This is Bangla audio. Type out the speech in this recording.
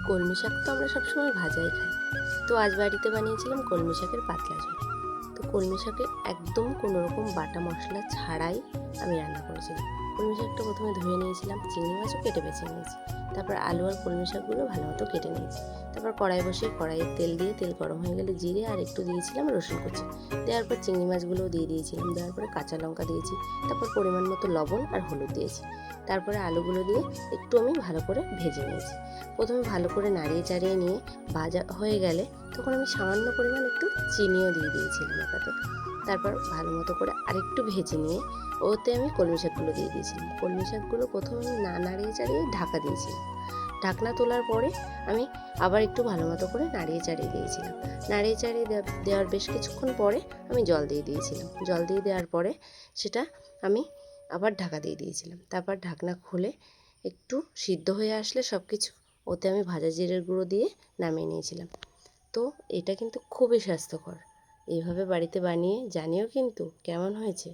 কলমি শাক তো আমরা সবসময় ভাজাই খাই। তো আজ বাড়িতে বানিয়েছিলাম কলমি শাকের পাতলা ঝোল। তো কলমি শাকে একদম কোনোরকম বাটা মশলা ছাড়াই আমি রান্না করেছিলাম। কলমি শাকটা প্রথমে ধুয়ে নিয়েছিলাম, চিংড়ি মাছও কেটে বেছে নিয়েছি। তারপর আলু আর কলমি শাকগুলো ভালো মতো কেটে নিয়েছি। তারপর কড়াই বসিয়ে কড়াইয়ে তেল দিয়ে, তেল গরম হয়ে গেলে জিরে আর একটু দিয়েছিলাম রসুন কুচি। দেওয়ার পর চিংড়ি মাছগুলোও দিয়ে দিয়েছিলাম। দেওয়ার পরে কাঁচা লঙ্কা দিয়েছি। তারপর পরিমাণ মতো লবণ আর হলুদ দিয়েছি। তারপরে আলুগুলো দিয়ে একটু আমি ভালো করে ভেজে নিয়েছি। প্রথমে ভালো করে নাড়িয়ে চাড়িয়ে নিয়ে ভাজা হয়ে গেলে তখন আমি সামান্য পরিমাণ একটু চিনিও দিয়ে দিয়েছিলাম ওটাতে। তারপর ভালো মতো করে আরেকটু ভেজে নিয়ে ওতে আমি কলমি শাকগুলো দিয়ে দিয়েছিলাম। কলমি শাকগুলো প্রথমে আমি না নাড়িয়ে চাড়িয়ে ঢাকা দিয়েছিলাম। ঢাকনা তোলার পরে আমি আবার একটু ভালো মতো করে নাড়িয়ে চাড়িয়ে দিয়েছিলাম। নাড়িয়ে চাড়িয়ে দেওয়ার বেশ কিছুক্ষণ পরে আমি জল দিয়ে দিয়েছিলাম। জল দিয়ে দেওয়ার পরে সেটা আমি আবার ঢাকা দিয়ে দিয়েছিলাম। তারপর ঢাকনা খুলে একটু সিদ্ধ হয়ে আসলে সব কিছু ওতে আমি ভাজা জিরের গুঁড়ো দিয়ে নামিয়ে নিয়েছিলাম। তো এটা কিন্তু খুবই স্বাস্থ্যকর। এইভাবে বাড়িতে বানিয়ে জানিও কিন্তু কেমন হয়েছে।